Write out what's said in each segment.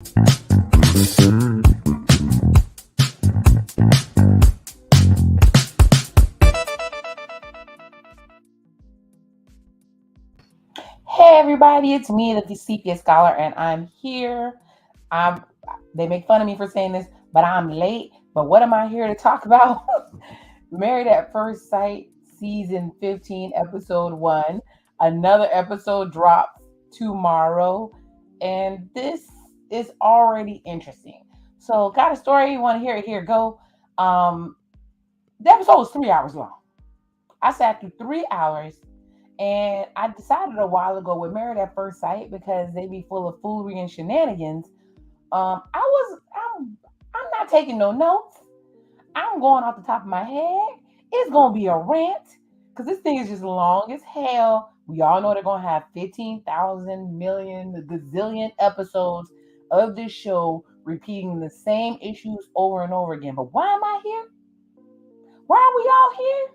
Hey everybody, it's me, the STACIA scholar, and I'm here. They make fun of me for saying this, but I'm late. But what am I here to talk about? Married at First Sight, season 15, episode 1. Another episode drops tomorrow, and this is already interesting. So, got a story? You want to hear it? Here, go. The episode was 3 hours long. I sat through 3 hours, and I decided a while ago with Married at First Sight, because they be full of foolery and shenanigans. I'm not taking no notes. I'm going off the top of my head. It's gonna be a rant because this thing is just long as hell. We all know they're gonna have 15,000 million, gazillion episodes of this show repeating the same issues over and over again. But why am I here? Why are we all here?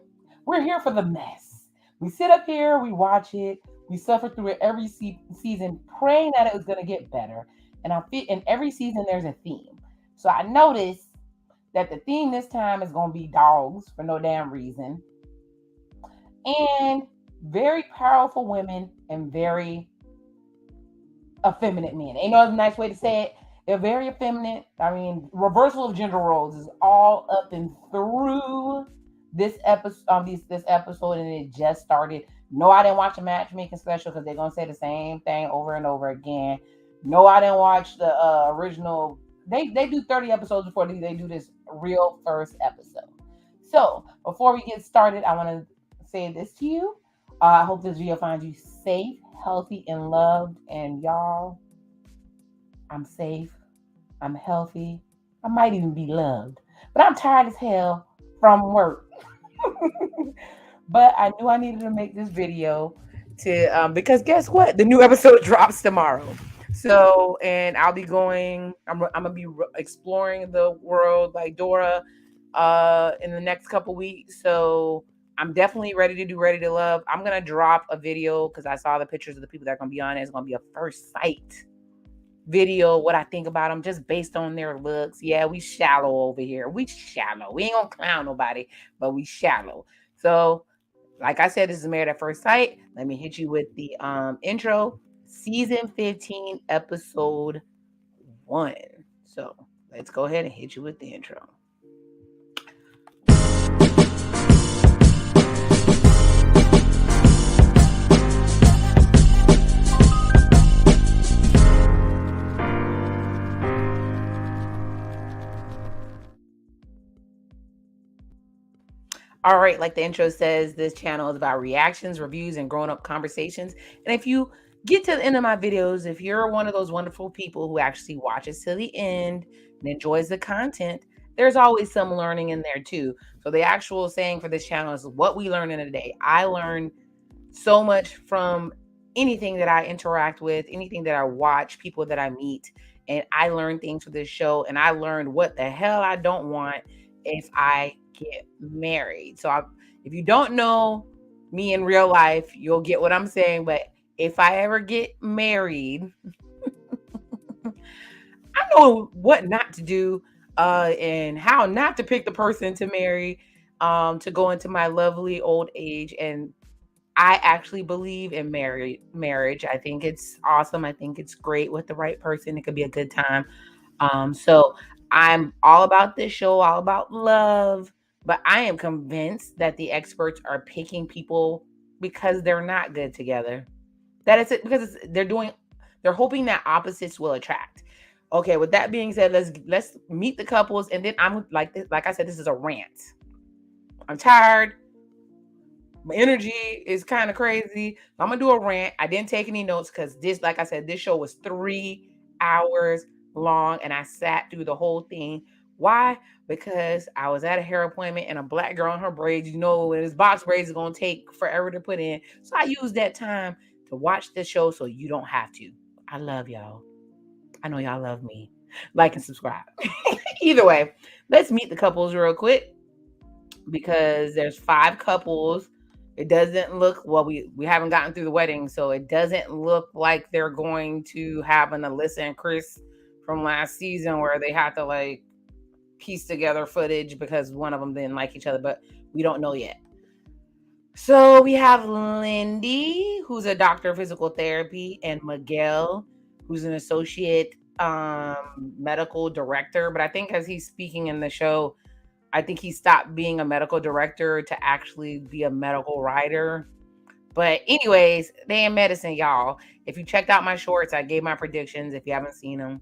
We're here for the mess. We sit up here, we watch it, we suffer through it every season, praying that it was going to get better. And in every season, there's a theme. So I noticed that the theme this time is going to be dogs for no damn reason, and very powerful women and very effeminate men. Ain't no nice way to say it. They're very effeminate. I mean, reversal of gender roles is all up and through this episode. This episode, and it just started. No, I didn't watch the matchmaking special because they're gonna say the same thing over and over again. No, I didn't watch the original. They do 30 episodes before they do this real first episode. So before we get started, I want to say this to you. I hope this video finds you safe, healthy, and loved. And y'all, I'm safe, I'm healthy, I might even be loved. But I'm tired as hell from work. But I knew I needed to make this video because guess what? The new episode drops tomorrow. So, and I'll be going, I'm gonna be exploring the world like Dora in the next couple weeks. So I'm definitely ready to do Ready to Love. I'm gonna drop a video because I saw the pictures of the people that are gonna be on it. It's gonna be a first sight video, what I think about them just based on their looks. Yeah, we shallow over here. We shallow. We ain't gonna clown nobody, but we shallow. So, like I said, this is Married at First Sight. Let me hit you with the intro. Season 15, episode 1. So let's go ahead and hit you with the intro. All right, like the intro says, this channel is about reactions, reviews, and grown-up conversations. And if you get to the end of my videos, if you're one of those wonderful people who actually watches to the end and enjoys the content, there's always some learning in there too. So the actual saying for this channel is what we learn in a day. I learn so much from anything that I interact with, anything that I watch, people that I meet, and I learn things for this show. And I learned what the hell I don't want if I get married. So if you don't know me in real life, you'll get what I'm saying. But if I ever get married, I know what not to do and how not to pick the person to marry to go into my lovely old age. And I actually believe in marriage. I think it's awesome. I think it's great with the right person. It could be a good time. So I'm all about this show, all about love. But I am convinced that the experts are picking people because they're not good together. That is it, because they're hoping that opposites will attract. Okay, with that being said, let's meet the couples, and then I'm like I said, this is a rant. I'm tired. My energy is kind of crazy. I'm gonna do a rant. I didn't take any notes because this, like I said, this show was 3 hours long, and I sat through the whole thing. Why? Because I was at a hair appointment and a black girl in her braids, and this box braids is going to take forever to put in. So I used that time to watch the show so you don't have to. I love y'all. I know y'all love me. Like and subscribe. Either way, let's meet the couples real quick because there's 5 couples. It doesn't look, well, we haven't gotten through the wedding, so it doesn't look like they're going to have an Alyssa and Chris from last season where they had to like piece together footage because one of them didn't like each other, but we don't know yet. So we have Lindy, who's a doctor of physical therapy, and Miguel, who's an associate medical director. But I think as he's speaking in the show, I think he stopped being a medical director to actually be a medical writer. But anyways, they in medicine, y'all. If you checked out my shorts, I gave my predictions. If you haven't seen them,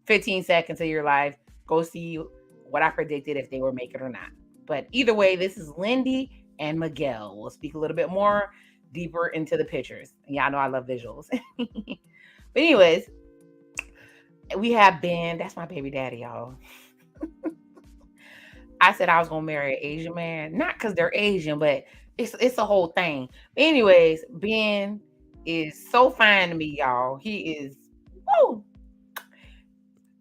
15 seconds of your life, go see what I predicted if they were make it or not. But either way, this is Lindy and Miguel. We'll speak a little bit more deeper into the pictures. Y'all know I love visuals. But anyways, we have Ben. That's my baby daddy, y'all. I said I was gonna marry an Asian man, not because they're Asian, but it's a whole thing. Anyways, Ben is so fine to me, y'all. He is. Woo,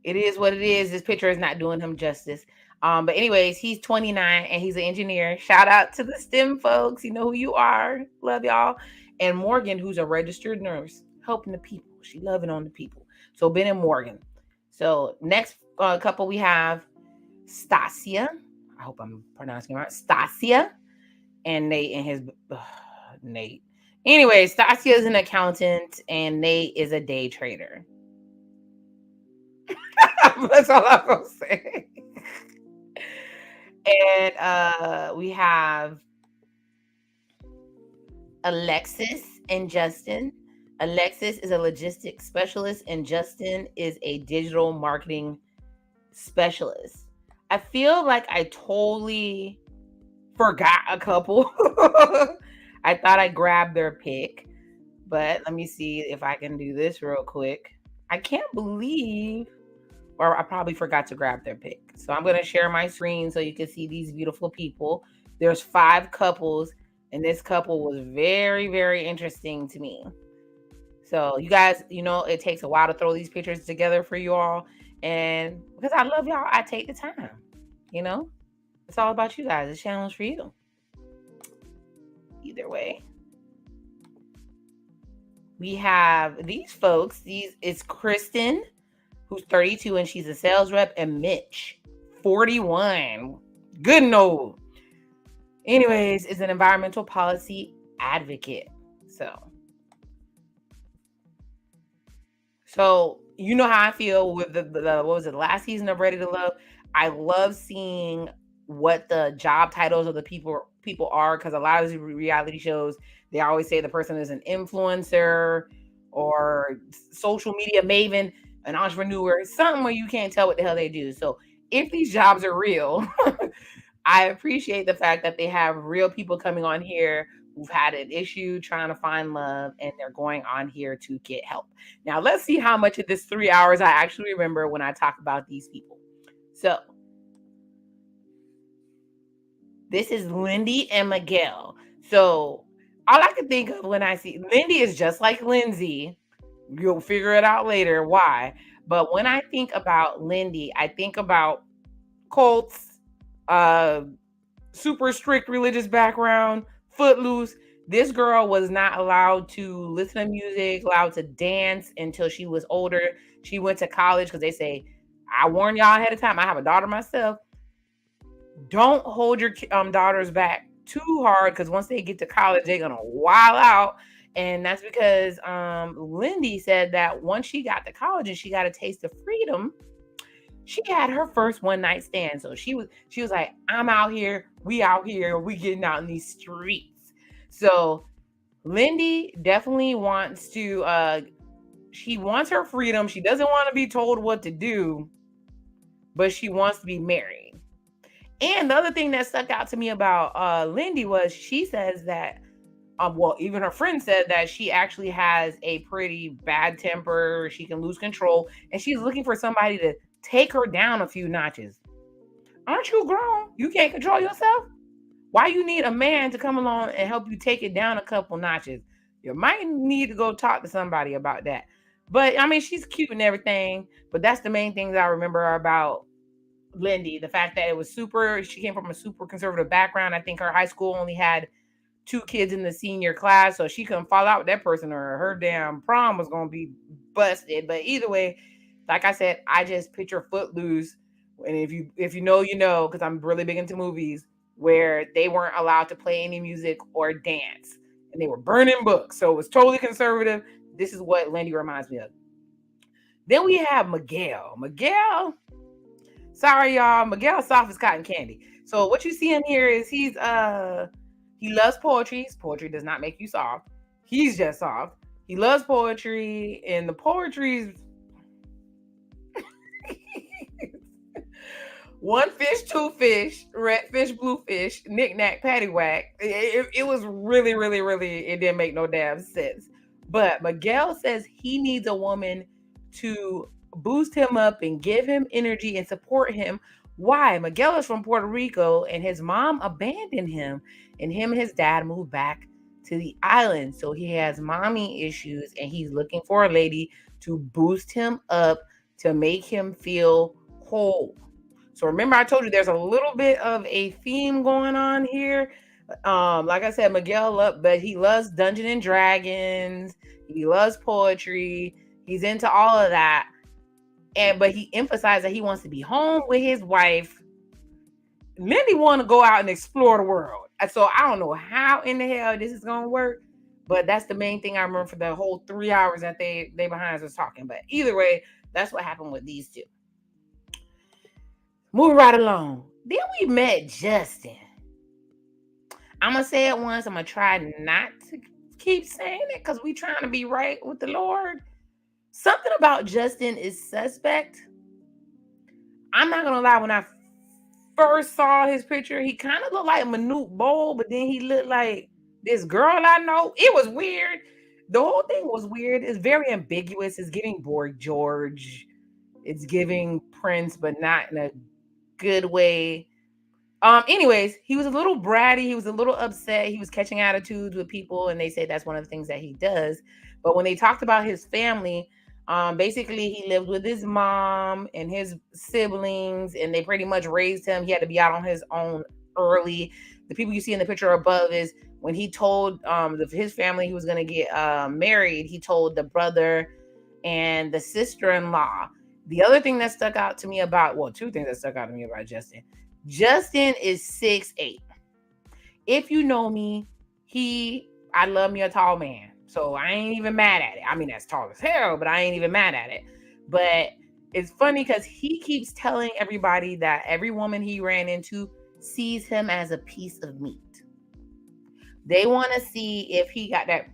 it is what it is. This picture is not doing him justice. But anyways, he's 29 and he's an engineer. Shout out to the STEM folks. You know who you are. Love y'all. And Morgan, who's a registered nurse, helping the people. She loving on the people. So Ben and Morgan. So next couple we have STACIA. I hope I'm pronouncing it right. STACIA and Nate and his Nate. Anyway, STACIA is an accountant and Nate is a day trader. That's all I'm gonna say. And we have Alexis and Justin. Alexis is a logistics specialist, and Justin is a digital marketing specialist. I feel like I totally forgot a couple. I thought I grabbed their pick, but let me see if I can do this real quick. I can't believe, or I probably forgot to grab their pick. So I'm going to share my screen so you can see these beautiful people. There's 5 couples, and this couple was very, very interesting to me. So you guys, you know, it takes a while to throw these pictures together for you all. And because I love y'all, I take the time. You know, it's all about you guys. This channel is for you. Either way. We have these folks. It's Kristen, who's 32 and she's a sales rep, and Mitch, 41. Good and old. Anyways, is an environmental policy advocate. So you know how I feel with the what was it, the last season of Ready to Love? I love seeing what the job titles of the people are, because a lot of these reality shows, they always say the person is an influencer or social media maven, an entrepreneur, something where you can't tell what the hell they do. So if these jobs are real, I appreciate the fact that they have real people coming on here who've had an issue trying to find love, and they're going on here to get help. Now, let's see how much of this 3 hours I actually remember when I talk about these people. So, this is Lindy and Miguel. So, all I can think of when I see Lindy is just like Lindsay. You'll figure it out later why. But when I think about Lindy, I think about cults, super strict religious background, footloose. This girl was not allowed to listen to music, allowed to dance until she was older. She went to college because they say, I warn y'all ahead of time, I have a daughter myself. Don't hold your daughters back too hard, because once they get to college, they're going to wild out. And that's because Lindy said that once she got to college and she got a taste of freedom, she had her first one night stand. So she was like, I'm out here, we getting out in these streets. So Lindy definitely wants to, she wants her freedom. She doesn't want to be told what to do, but she wants to be married. And the other thing that stuck out to me about Lindy was she says that, well, even her friend said that she actually has a pretty bad temper. She can lose control, and she's looking for somebody to take her down a few notches. Aren't you grown? You can't control yourself? Why you need a man to come along and help you take it down a couple notches? You might need to go talk to somebody about that. But I mean, she's cute and everything, but that's the main things I remember about Lindy. The fact that she came from a super conservative background. I think her high school only had 2 kids in the senior class, so she couldn't fall out with that person, or her damn prom was going to be busted. But either way, Like I said, I just picture Footloose, and if you know, you know, because I'm really big into movies where they weren't allowed to play any music or dance, and they were burning books, so it was totally conservative. This is what Lindy reminds me of. Then we have Miguel. Miguel, sorry y'all, Miguel soft as cotton candy. So what you see him here is he loves poetry. Poetry does not make you soft. He's just soft. He loves poetry, and the poetry's one fish, two fish, red fish, blue fish, knick knack, paddywhack. It was really, really, really, it didn't make no damn sense. But Miguel says he needs a woman to boost him up and give him energy and support him. Why? Miguel is from Puerto Rico and his mom abandoned him, and him and his dad moved back to the island. So he has mommy issues and he's looking for a lady to boost him up to make him feel whole. So remember, I told you there's a little bit of a theme going on here. Like I said, but he loves Dungeons and Dragons. He loves poetry. He's into all of that. But he emphasized that he wants to be home with his wife. Lindy want to go out and explore the world. So I don't know how in the hell this is gonna work, but that's the main thing I remember for the whole 3 hours that they behind us talking. But either way, that's what happened with these two. Moving right along. Then we met Justin. I'm going to say it once. I'm going to try not to keep saying it because we trying to be right with the Lord. Something about Justin is suspect. I'm not going to lie. When I first saw his picture, he kind of looked like Manute Bowl, but then he looked like this girl I know. It was weird. The whole thing was weird. It's very ambiguous. It's giving Boy George. It's giving Prince, but not in a good way. Anyways, he was a little bratty. He was a little upset. He was catching attitudes with people, and they say that's one of the things that he does. But when they talked about his family, basically he lived with his mom and his siblings, and they pretty much raised him. He had to be out on his own early. The people you see in the picture above is when he told his family he was going to get married. He told the brother and the sister-in-law. The other thing that stuck out to me two things that stuck out to me about Justin. Justin is 6'8". If you know me, I love me a tall man. So I ain't even mad at it. I mean, that's tall as hell, but I ain't even mad at it. But it's funny because he keeps telling everybody that every woman he ran into sees him as a piece of meat. They want to see if he got that,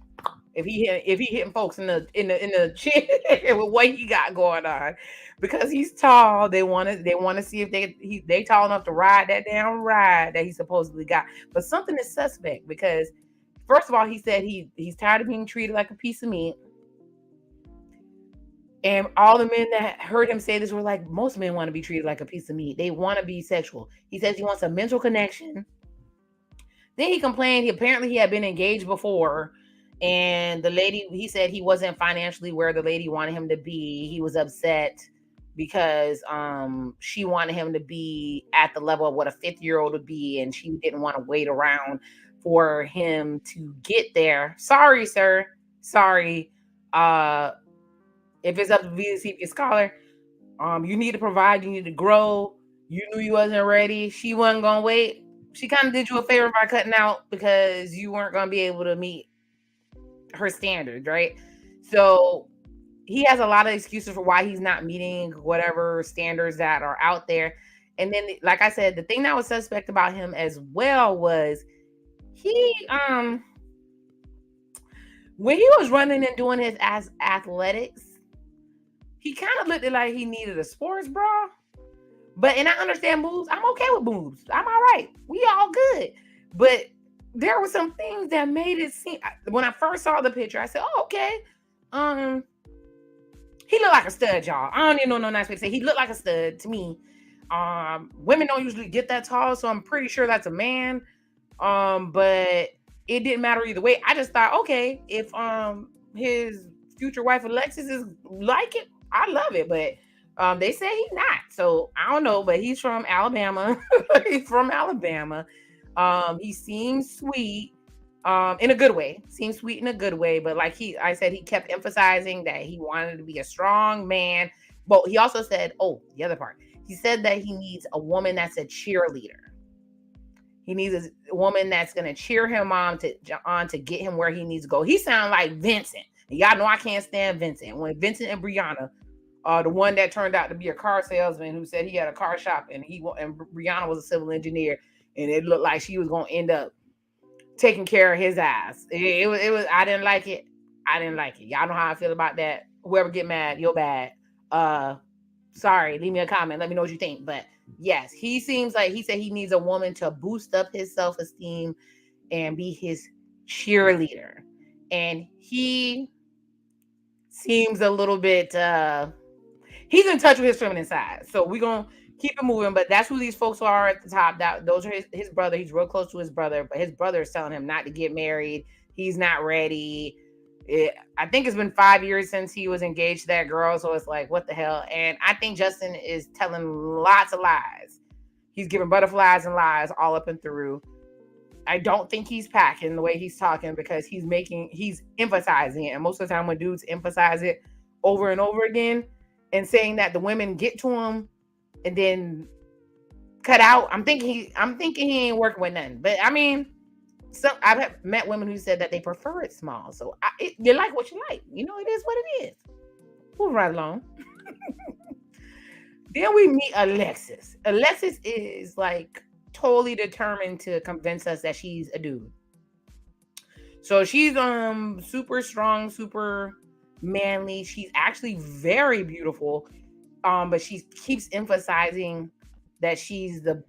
if he hitting folks in the chin with what he got going on. Because he's tall, they want to see if they tall enough to ride that damn ride that he supposedly got. But something is suspect because first of all, he said he's tired of being treated like a piece of meat. And all the men that heard him say this were like, most men want to be treated like a piece of meat. They want to be sexual. He says he wants a mental connection. Then he complained apparently he had been engaged before. And the lady, he said he wasn't financially where the lady wanted him to be. He was upset because she wanted him to be at the level of what a 50-year-old would be, and she didn't want to wait around for him to get there. Sorry, sir. Sorry. If it's up to you to see your scholar, you need to provide, you need to grow. You knew you wasn't ready. She wasn't gonna wait. She kind of did you a favor by cutting out because you weren't gonna be able to meet her standards, right? So he has a lot of excuses for why he's not meeting whatever standards that are out there. And then, like I said, the thing that was suspect about him as well was he when he was running and doing his athletics, he kind of looked like he needed a sports bra. And I understand boobs. I'm okay with boobs. I'm all right. We all good. But there were some things that made it seem, when I first saw the picture, I said, oh, okay. He looked like a stud, y'all. I don't even know no nice way to say. He looked like a stud to me. Women don't usually get that tall, so I'm pretty sure that's a man. But it didn't matter either way. I just thought, okay, if his future wife Alexis is like it, I love it. But they say he's not. So I don't know, but he's from Alabama. He's from Alabama. He seems sweet. In a good way. Seems sweet in a good way. But like I said, he kept emphasizing that he wanted to be a strong man But he also said, oh, the other part. He said that he needs a woman that's a cheerleader. He needs a woman that's gonna cheer him on to get him where he needs to go. He sounds like Vincent. And y'all know I can't stand Vincent. When Vincent and Brianna, the one that turned out to be a car salesman who said he had a car shop, and Brianna was a civil engineer, and it looked like she was gonna end up taking care of his ass. It was. I didn't like it. I didn't like it. Y'all know how I feel about that. Whoever get mad, you're bad. Sorry, leave me a comment. Let me know what you think. But yes, he seems like he said he needs a woman to boost up his self-esteem and be his cheerleader. And he seems a little bit he's in touch with his feminine side. So we're gonna keep it moving, but that's who these folks are at the top. Those are his brother. He's real close to his brother, but his brother is telling him not to get married. He's not ready. I think it's been 5 years since he was engaged to that girl, so it's like, what the hell? And I think Justin is telling lots of lies. He's giving butterflies and lies all up and through. I don't think he's packing the way he's talking, because he's emphasizing it. And most of the time when dudes emphasize it over and over again and saying that the women get to him and then cut out, I'm thinking he ain't working with nothing. But I mean, I've met women who said that they prefer it small. So you like what you like. You know, it is what it is. Move right along. Then we meet Alexis. Alexis is like totally determined to convince us that she's a dude. So she's super strong, super manly. She's actually very beautiful. But she keeps emphasizing that she's the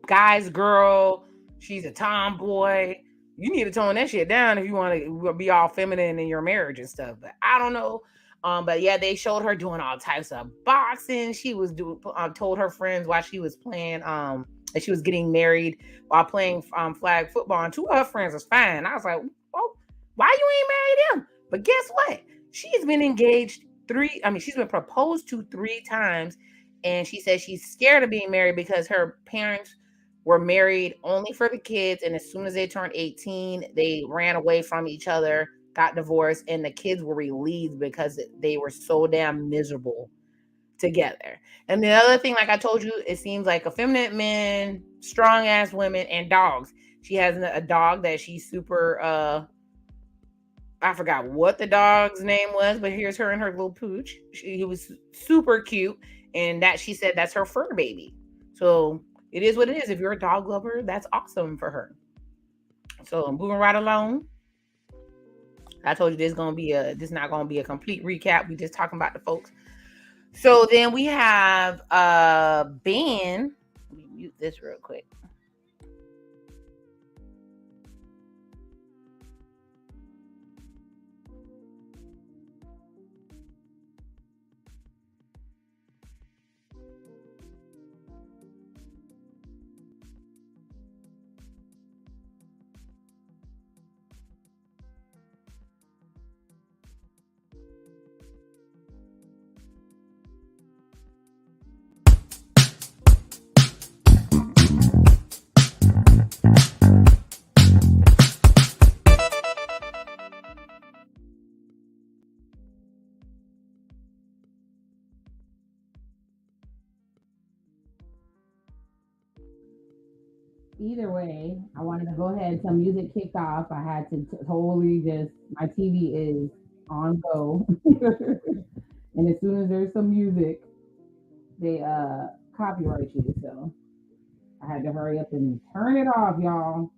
guy's girl. She's a tomboy. You need to tone that shit down if you want to be all feminine in your marriage and stuff. But I don't know. But yeah, they showed her doing all types of boxing. She was told her friends while she was playing that she was getting married while playing flag football, and two of her friends was fine. I was like, oh, why you ain't married him? But guess what? She's been engaged she's been proposed to 3 times, and she says she's scared of being married because her parents were married only for the kids, and as soon as they turned 18, they ran away from each other, got divorced, and the kids were released because they were so damn miserable together. And the other thing, like I told you, it seems like effeminate men, strong ass women, and dogs. She has a dog that she's super I forgot what the dog's name was, but here's her and her little pooch. He was super cute, and that she said that's her fur baby. So it is what it is. If you're a dog lover, that's awesome for her. So moving right along. I told you this is not gonna be a complete recap. We just talking about the folks. So then we have Ben. Let me mute this real quick. Either way, I wanted to go ahead. Some music kicked off. I had to totally my TV is on go. And as soon as there's some music, they copyright you. So I had to hurry up and turn it off, y'all.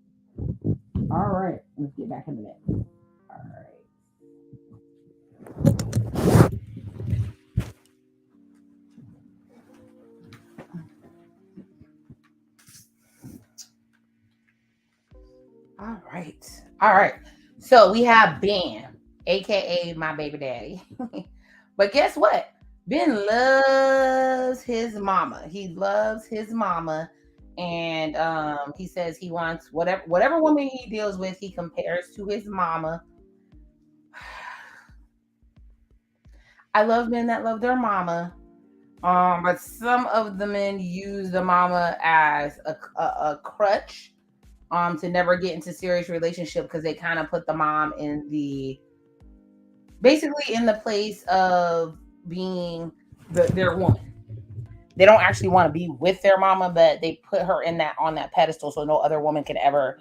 All right, let's get back into that. All right. All right. All right. So we have Ben, aka my baby daddy. But guess what? Ben loves his mama. He loves his mama. And he says he wants whatever woman he deals with, he compares to his mama. I love men that love their mama. But some of the men use the mama as a crutch to never get into serious relationship, because they kind of put the mom basically in the place of being their woman. They don't actually want to be with their mama, but they put her in that on that pedestal so no other woman can ever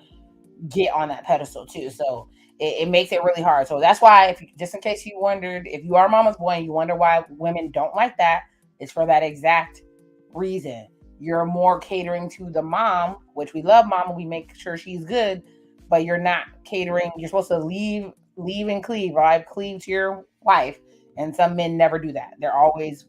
get on that pedestal too. So it makes it really hard. So that's why, if just in case you wondered, if you are mama's boy and you wonder why women don't like that, it's for that exact reason. You're more catering to the mom, which we love mama. We make sure she's good, but you're not catering. You're supposed to leave and cleave, right? Cleave to your wife. And some men never do that. They're always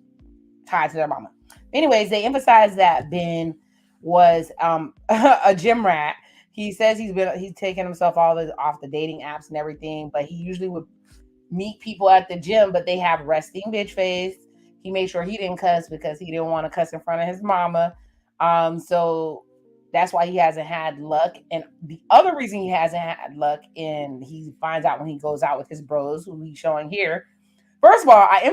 tied to their mama. Anyways, they emphasize that Ben was a gym rat. He says he's taken himself off the dating apps and everything, but he usually would meet people at the gym, but they have resting bitch face. He made sure he didn't cuss because he didn't want to cuss in front of his mama. So that's why he hasn't had luck. And the other reason he hasn't had luck, and he finds out when he goes out with his bros, who he's showing here. First of all, I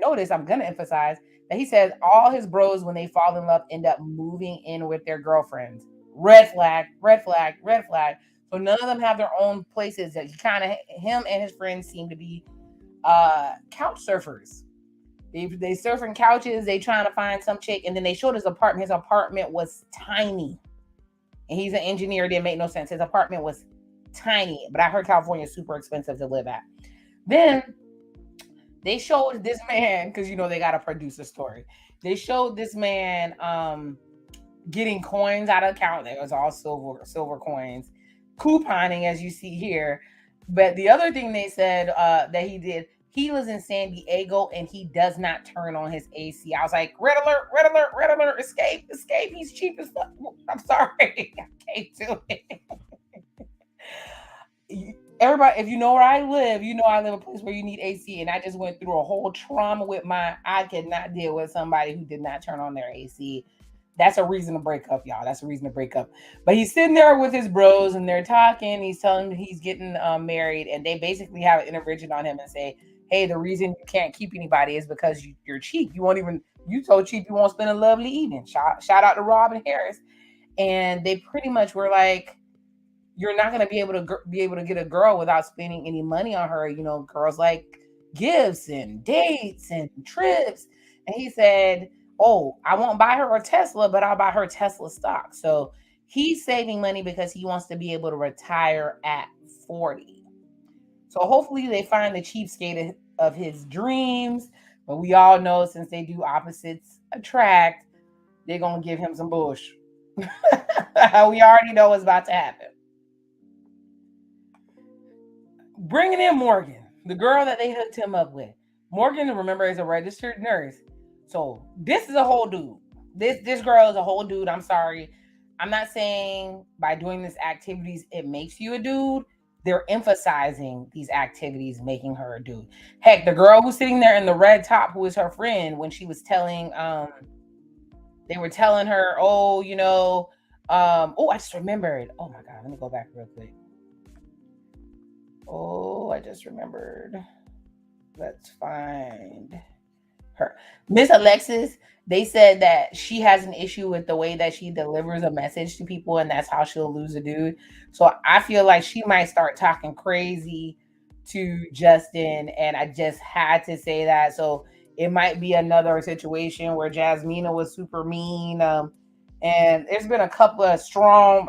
noticed, I'm going to emphasize that he says all his bros, when they fall in love, end up moving in with their girlfriends. Red flag, red flag, red flag. So none of them have their own places. That him and his friends seem to be couch surfers. They surfing couches. They trying to find some chick, and then they showed his apartment. His apartment was tiny, and he's an engineer. It didn't make no sense. His apartment was tiny, but I heard California is super expensive to live at. Then they showed this man, because they got to produce a story. They showed this man getting coins out of account. It was all silver coins, couponing, as you see here. But the other thing they said that he did, he was in San Diego and he does not turn on his AC. I was like, red alert, red alert, red alert, escape, escape. He's cheap as fuck. I'm sorry. I can't do it. Everybody, if you know where I live, I live in a place where you need AC, and I just went through a whole trauma with I could not deal with somebody who did not turn on their AC. That's a reason to break up, y'all. That's a reason to break up. But he's sitting there with his bros, and they're talking. He's telling them he's getting married, and they basically have an intervention on him and say, hey, the reason you can't keep anybody is because you're cheap. You so cheap you won't spend a lovely evening. Shout out to Rob and Harris. And they pretty much were like, you're not going to be able to get a girl without spending any money on her. Girls like gifts and dates and trips. And he said, oh, I won't buy her a Tesla, but I'll buy her Tesla stock. So he's saving money because he wants to be able to retire at 40. So hopefully they find the cheapskate of his dreams. But we all know, since they do opposites attract, they're going to give him some bush. We already know what's about to happen. Bringing in Morgan, the girl that they hooked him up with. Morgan, remember, is a registered nurse. So this is a whole dude. This girl is a whole dude. I'm sorry. I'm not saying by doing these activities it makes you a dude. They're emphasizing these activities making her a dude. Heck, the girl who's sitting there in the red top, who is her friend, when she was telling, they were telling her, oh, I just remembered. Oh my God, let me go back real quick. Oh, I just remembered. Let's find her. Miss Alexis, they said that she has an issue with the way that she delivers a message to people, and that's how she'll lose a dude. So I feel like she might start talking crazy to Justin, and I just had to say that. So it might be another situation where Jasmina was super mean. And there's been a couple of strong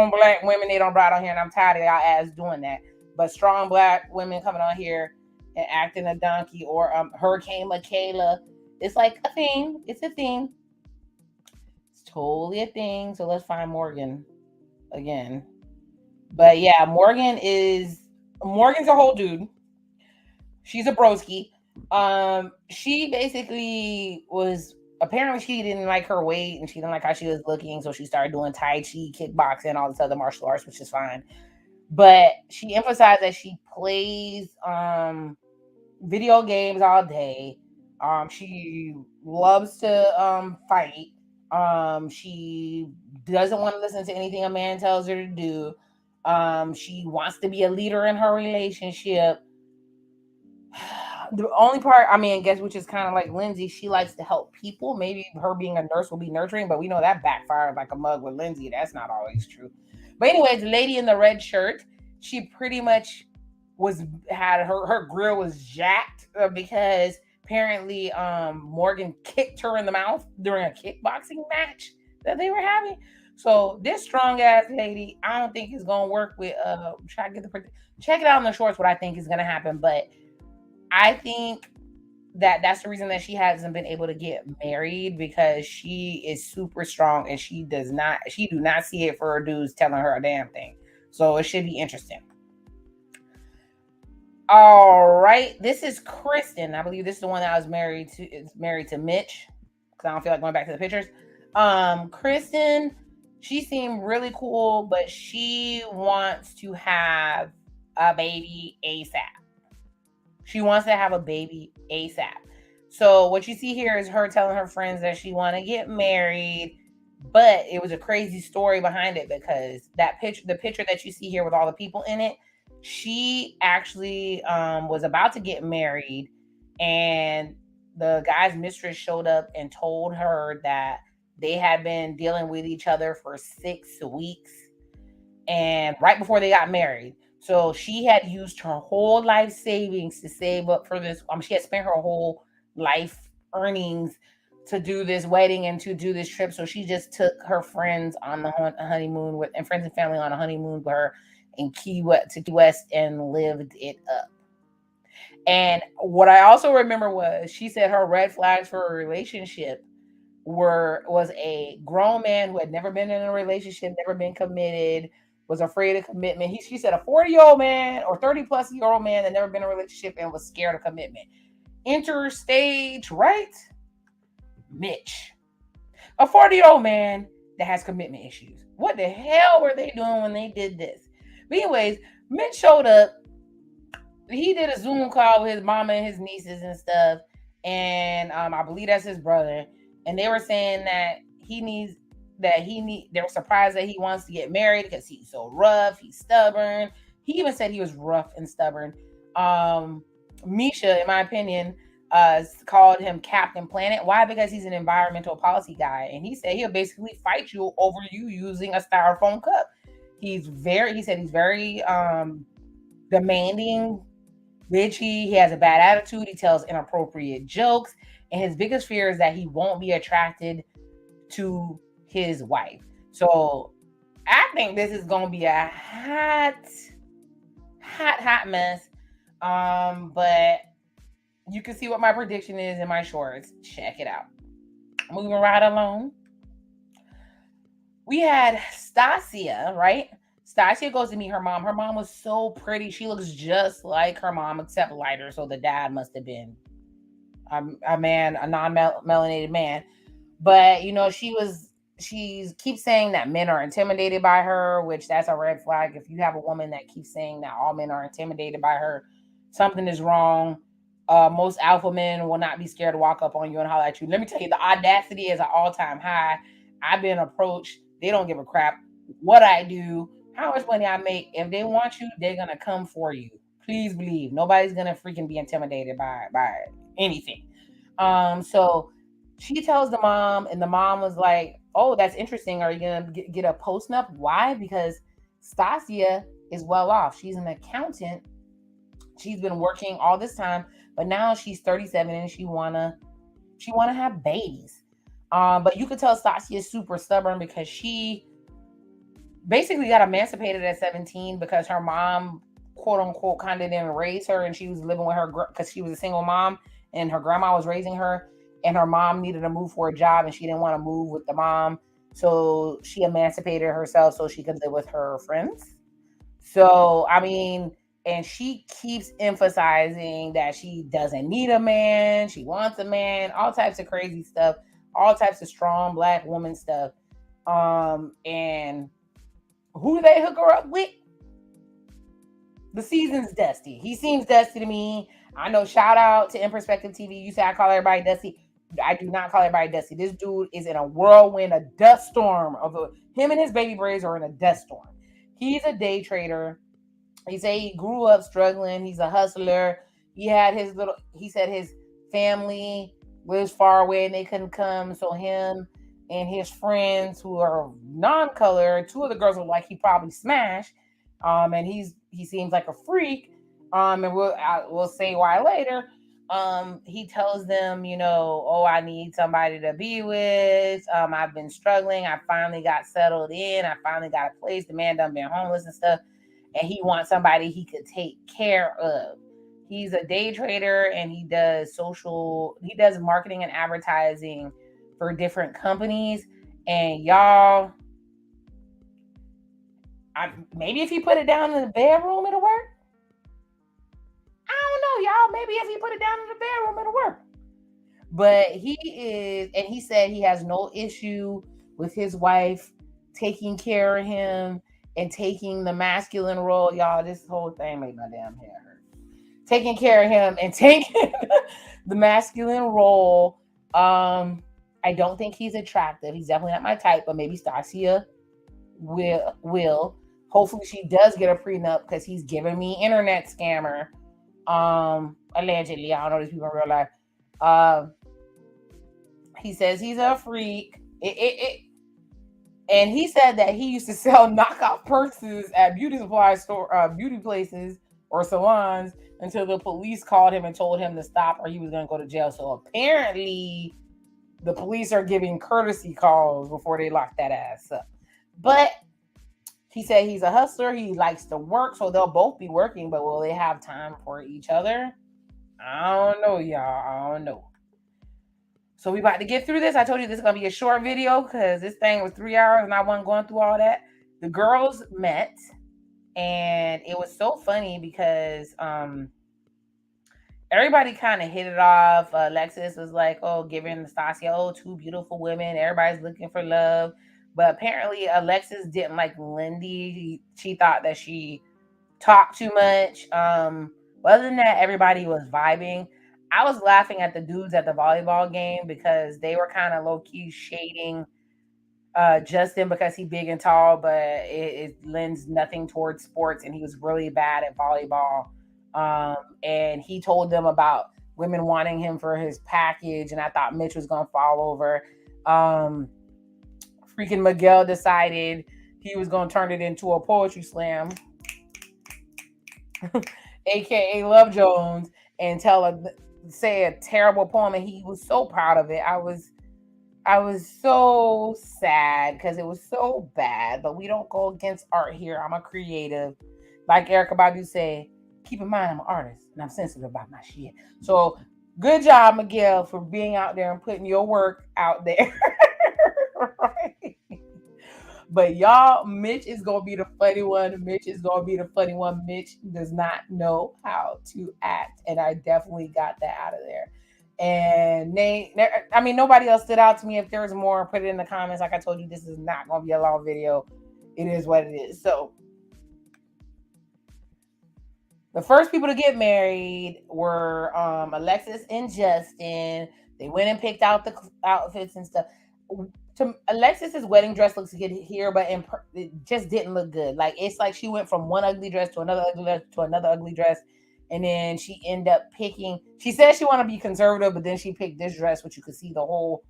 black women they don't brought on here, and I'm tired of y'all ass doing that. But strong black women coming on here and acting a donkey, or Hurricane Michaela. It's like a thing. It's a thing. It's totally a thing. So let's find Morgan again. But yeah, Morgan's a whole dude. She's a broski. She basically was, apparently she didn't like her weight and she didn't like how she was looking, so she started doing Tai Chi, kickboxing, all this other martial arts, which is fine. But she emphasized that she plays video games all day. She loves to fight. She doesn't want to listen to anything a man tells her to do. She wants to be a leader in her relationship. The only part, I guess, which is kind of like Lindsay, she likes to help people. Maybe her being a nurse will be nurturing, but we know that backfired like a mug with Lindsay. That's not always true. But anyways, the lady in the red shirt, she pretty much was had her grill was jacked because apparently Morgan kicked her in the mouth during a kickboxing match that they were having. So this strong ass lady, I don't think is gonna work with try to get the check it out in the shorts what I think is gonna happen. But I think that that's the reason that she hasn't been able to get married, because she is super strong and she do not see it for her dudes telling her a damn thing. So it should be interesting. All right, this is Kristen. I believe this is the one that I was married to. Is married to Mitch, because I don't feel like going back to the pictures. Kristen, she seemed really cool, but she wants to have a baby ASAP. She wants to have a baby ASAP. So what you see here is her telling her friends that she want to get married, but it was a crazy story behind it, because the picture that you see here with all the people in it, she actually was about to get married, and the guy's mistress showed up and told her that they had been dealing with each other for 6 weeks, and right before they got married. So she had used her whole life savings to save up for this. She had spent her whole life earnings to do this wedding and to do this trip. So she just took her friends on the honeymoon with, and friends and family on a honeymoon with her in Key West and lived it up. And what I also remember was she said her red flags for a relationship was a grown man who had never been in a relationship, never been committed, was afraid of commitment. She said a 40-year-old man or 30-plus-year-old man that never been in a relationship and was scared of commitment. Enter stage right, Mitch, a 40-year-old man that has commitment issues. What the hell were they doing when they did this? But anyways, Mitch showed up. He did a Zoom call with his mama and his nieces and stuff, and I believe that's his brother. And they were saying that they were surprised that he wants to get married because he's so rough, he's stubborn. He even said he was rough and stubborn. Misha, in my opinion, called him Captain Planet. Why? Because he's an environmental policy guy, and he said he'll basically fight you over you using a styrofoam cup. He said he's very demanding, bitchy. He has a bad attitude. He tells inappropriate jokes. And his biggest fear is that he won't be attracted to his wife. So I think this is going to be a hot mess. But you can see what my prediction is in my shorts. Check it out. Moving right along. We had STACIA, right? STACIA goes to meet her mom. Her mom was so pretty. She looks just like her mom, except lighter. So the dad must have been a non-melanated man. But she keeps saying that men are intimidated by her, which that's a red flag. If you have a woman that keeps saying that all men are intimidated by her, something is wrong. Most alpha men will not be scared to walk up on you and holler at you. Let me tell you, the audacity is an all-time high. I've been approached. They don't give a crap what I do, how much money I make. If they want you, they're going to come for you. Please believe. Nobody's going to freaking be intimidated by anything. So she tells the mom, and the mom was like, oh, that's interesting. Are you going to get a post-nup? Why? Because STACIA is well off. She's an accountant. She's been working all this time, but now she's 37 and she wanna have babies. But you could tell STACIA is super stubborn because she basically got emancipated at 17 because her mom, quote unquote, kind of didn't raise her, and she was living with her because she was a single mom and her grandma was raising her, and her mom needed to move for a job and she didn't want to move with the mom. So she emancipated herself so she could live with her friends. So, and she keeps emphasizing that she doesn't need a man. She wants a man, all types of crazy stuff, all types of strong Black woman stuff. And who do they hook her up with? The season's Dusty. He seems Dusty to me. I know, shout out to In Perspective TV. You say I call everybody Dusty. I do not call everybody Dusty. This dude is in a whirlwind, a dust storm. Him and his baby braids are in a dust storm. He's a day trader. He said he grew up struggling. He's a hustler. He said his family lives far away and they couldn't come. So him and his friends who are non-color, two of the girls look like he probably smashed. And he seems like a freak. And we'll say why later. He tells them, oh, I need somebody to be with. I've been struggling. I finally got settled in. I finally got a place. The man done been homeless and stuff, and he wants somebody he could take care of. He's a day trader and he does marketing and advertising for different companies. And y'all, maybe if he put it down in the bedroom, it'll work. I don't know, y'all. Maybe if he put it down in the bedroom, it'll work. But he said he has no issue with his wife taking care of him and taking the masculine role. Y'all, this whole thing made my damn hair hurt. Taking care of him and taking the masculine role. I don't think he's attractive. He's definitely not my type, but maybe Stacia will. Hopefully she does get a prenup because he's giving me internet scammer. Allegedly, I don't know these people in real life. He says he's a freak. And he said that he used to sell knockout purses at beauty supply store, beauty places or salons until the police called him and told him to stop or he was going to go to jail. So apparently, the police are giving courtesy calls before they lock that ass up. But he said he's a hustler. He likes to work, so they'll both be working. But will they have time for each other? I don't know, y'all. I don't know. So we about to get through this. I told you this is gonna be a short video because this thing was 3 hours and I wasn't going through all that. The girls met, and it was so funny because everybody kind of hit it off. Alexis was like, "Oh, giving Stacia, oh, two beautiful women. Everybody's looking for love." But apparently, Alexis didn't like Lindy. She thought that she talked too much. But other than that, everybody was vibing. I was laughing at the dudes at the volleyball game because they were kind of low key shading Justin because he's big and tall, but it lends nothing towards sports, and he was really bad at volleyball. And he told them about women wanting him for his package, and I thought Mitch was gonna fall over. Freaking Miguel decided he was gonna turn it into a poetry slam, aka Love Jones, and say a terrible poem, and he was so proud of it. I was so sad because it was so bad, but we don't go against art here. I'm a creative. Like Erica Badu say, keep in mind I'm an artist and I'm sensitive about my shit. So good job, Miguel, for being out there and putting your work out there. Right? But y'all, Mitch is gonna be the funny one. Mitch is gonna be the funny one. Mitch does not know how to act, and I definitely got that out of there. And nobody else stood out to me. If there's more, put it in the comments. Like I told you, this is not gonna be a long video. It is what it is. So the first people to get married were Alexis and Justin. They went and picked out the outfits and stuff. Alexis's wedding dress looks good here, but it just didn't look good. Like it's like she went from one ugly dress to another ugly dress to another ugly dress, and then she ended up picking. She said she wanted to be conservative, but then she picked this dress, which you could see the whole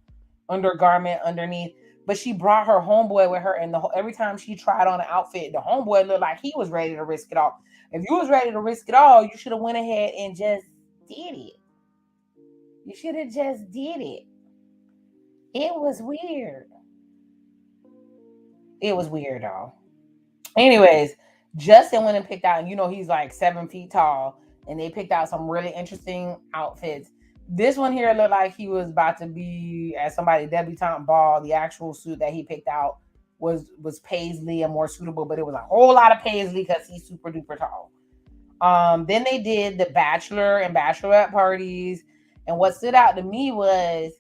undergarment underneath. But she brought her homeboy with her, and every time she tried on an outfit, the homeboy looked like he was ready to risk it all. If you was ready to risk it all, you should have went ahead and just did it. You should have just did it. It was weird. It was weird, though. Anyways, Justin went and picked out, and he's like 7 feet tall, and they picked out some really interesting outfits. This one here looked like he was about to be at somebody's debutante ball. The actual suit that he picked out was paisley and more suitable, but it was a whole lot of paisley because he's super duper tall. Then they did the bachelor and bachelorette parties, and what stood out to me was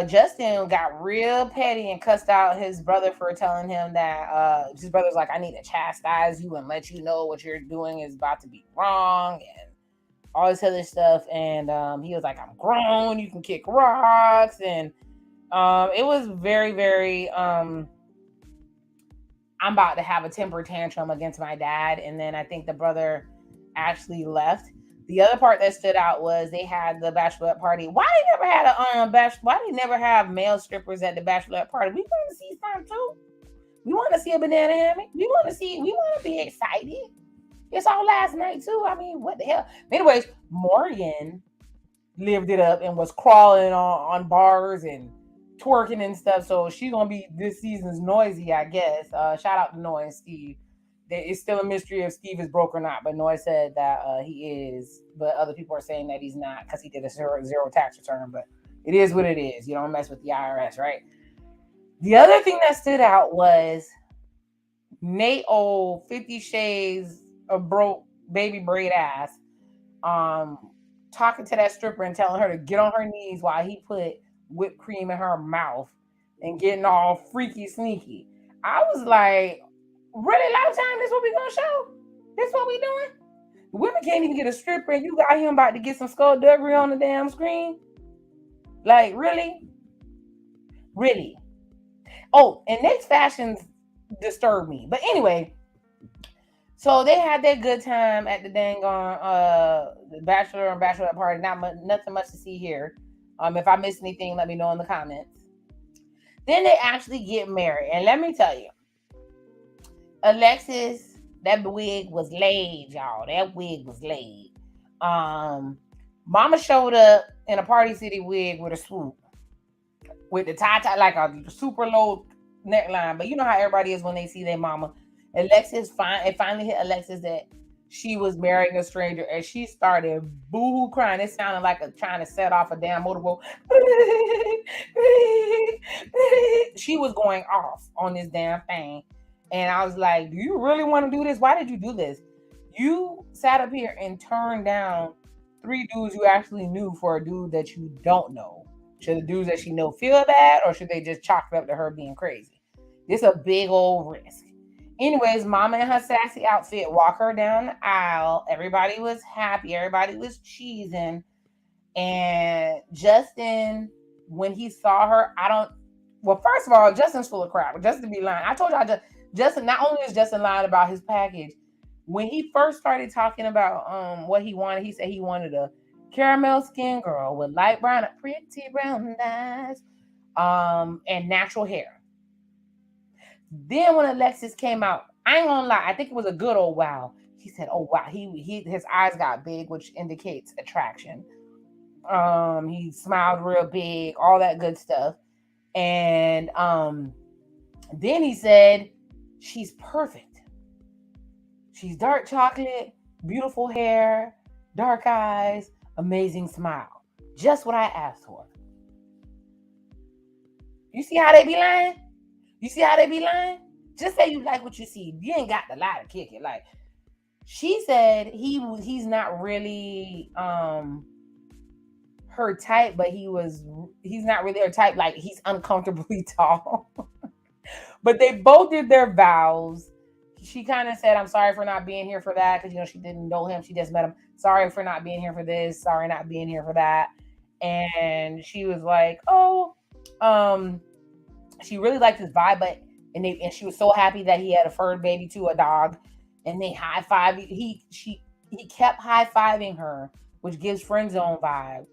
Justin got real petty and cussed out his brother for telling him that his brother's like, I need to chastise you and let you know what you're doing is about to be wrong and all this other stuff. And he was like, I'm grown, you can kick rocks. And it was very, very I'm about to have a temper tantrum against my dad. And then I think the brother actually left. The other part that stood out was they had the bachelorette party. Why they never had why they never have male strippers at the bachelorette party? We want to see some too. We want to see a banana hammock. We want to be excited. It's all last night too. I mean, what the hell? Anyways, Morgan lived it up and was crawling on bars and twerking and stuff. So she gonna be this season's Noisy, I guess. Shout out to Noy and Steve. It's still a mystery if Steve is broke or not, but Noy said that he is. But other people are saying that he's not because he did a zero tax return. But it is what it is. You don't mess with the IRS, right? The other thing that stood out was Nate old 50 Shades of broke baby braid ass talking to that stripper and telling her to get on her knees while he put whipped cream in her mouth and getting all freaky sneaky. I was like, really, Lifetime, this what we gonna show? This what we doing? Women can't even get a stripper and you got him about to get some skullduggery on the damn screen? Like, really? Really? Oh, and Nate's fashions disturb me. But anyway, so they had their good time at the dang on bachelor and bachelorette party. Nothing much to see here. If I missed anything, let me know in the comments. Then they actually get married, and let me tell you, Alexis, that wig was laid, y'all. That wig was laid. Mama showed up in a Party City wig with a swoop, with the tie like a super low neckline. But you know how everybody is when they see their mama. Alexis, it finally hit Alexis that she was marrying a stranger, and she started boo-hoo crying. It sounded like trying to set off a damn motorboat. She was going off on this damn thing. And I was like, do you really want to do this? Why did you do this? You sat up here and turned down 3 dudes you actually knew for a dude that you don't know. Should the dudes that she know feel bad, or should they just chalk it up to her being crazy? This is a big old risk. Anyways, Mama in her sassy outfit walk her down the aisle. Everybody was happy. Everybody was cheesing. And Justin, when he saw her, first of all, Justin's full of crap. Justin be lying. I told y'all, Justin, not only is Justin lying about his package, when he first started talking about what he wanted, he said he wanted a caramel skin girl with light brown, pretty brown eyes, and natural hair. Then when Alexis came out, I ain't gonna lie, I think it was a good old wow. He said, "Oh wow," his eyes got big, which indicates attraction. He smiled real big, all that good stuff, and then he said, "She's perfect. She's dark chocolate, beautiful hair, dark eyes, amazing smile. Just what I asked for." You see how they be lying? You see how they be lying? Just say you like what you see. You ain't got to lie to kick it. Like, she said he's not really her type, but he's not really her type. Like, he's uncomfortably tall. But they both did their vows. She kind of said, "I'm sorry for not being here for that," because she didn't know him. She just met him. "Sorry for not being here for this. Sorry not being here for that." And she was like, "Oh, she really liked his vibe, and she was so happy that he had a fur baby to a dog, and they high five. He kept high fiving her, which gives friend zone vibes.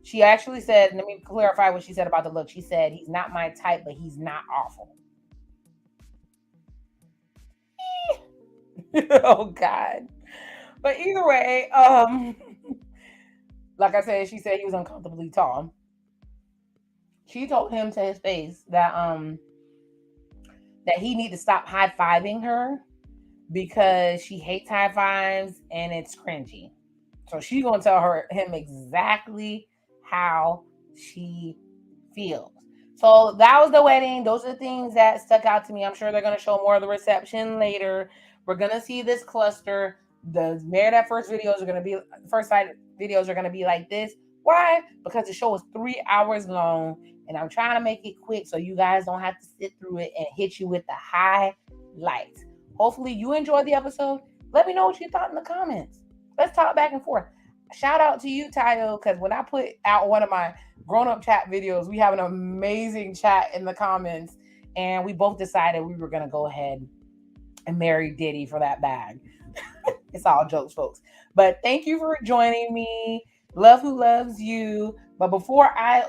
She actually said, let me clarify what she said about the look. She said, "He's not my type, but he's not awful." Oh God. But either way, like I said, she said he was uncomfortably tall. She told him to his face that he need to stop high-fiving her because she hates high fives and it's cringy. So she's gonna tell him exactly how she feels. So that was the wedding. Those are the things that stuck out to me. I'm sure they're gonna show more of the reception later. We're gonna see this cluster. The Married at First videos are gonna be first sight videos are gonna be like this. Why? Because the show is 3 hours long, and I'm trying to make it quick so you guys don't have to sit through it and hit you with the highlights. Hopefully you enjoyed the episode. Let me know what you thought in the comments. Let's talk back and forth. Shout out to you, Tayo, because when I put out one of my grown-up chat videos, we have an amazing chat in the comments, and we both decided we were going to go ahead and marry Diddy for that bag. It's all jokes, folks. But thank you for joining me. Love who loves you. But before I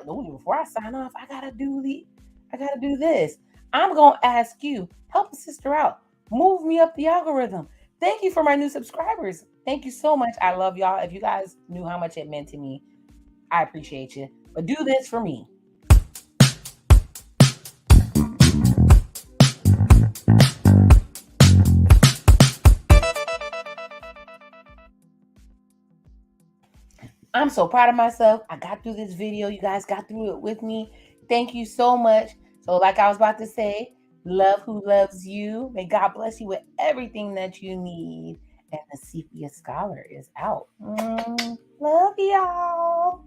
sign off, I gotta do this. I'm gonna ask you, help a sister out. Move me up the algorithm. Thank you for my new subscribers. Thank you so much. I love y'all. If you guys knew how much it meant to me, I appreciate you. But do this for me. I'm so proud of myself. I got through this video. You guys got through it with me. Thank you so much. So, like I was about to say, love who loves you. May God bless you with everything that you need. And the Sepia Scholar is out. Love y'all.